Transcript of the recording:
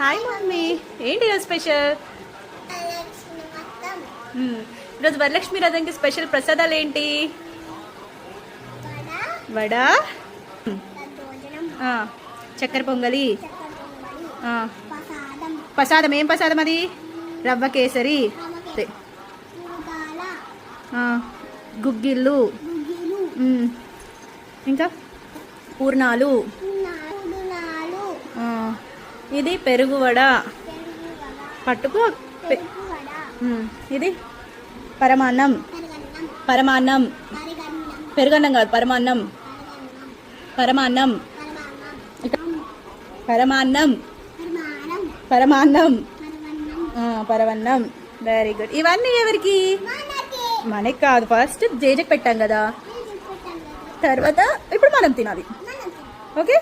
Hi mummy, ఏంటి ఈరోజు special? ఈరోజు వరలక్ష్మి రథంకి స్పెషల్ ప్రసాదాలు ఏంటి? వడ, చక్కెర పొంగలి, ప్రసాదం. ఏం ప్రసాదం అది? రవ్వ కేసరి, గుగ్గిళ్ళు, ఇంకా పూర్ణాలు. ఇది పెరుగు వడ. పట్టుకో. ఇది పరమాన్నం. పెరుగన్నం కాదు, పరమాన్నం. పరవన్నం. Very good. ఇవన్నీ ఎవరికి? మనకి కాదు, ఫస్ట్ జేజకి పెట్టాం కదా, తర్వాత ఇప్పుడు మనం తినాలి. ఓకే.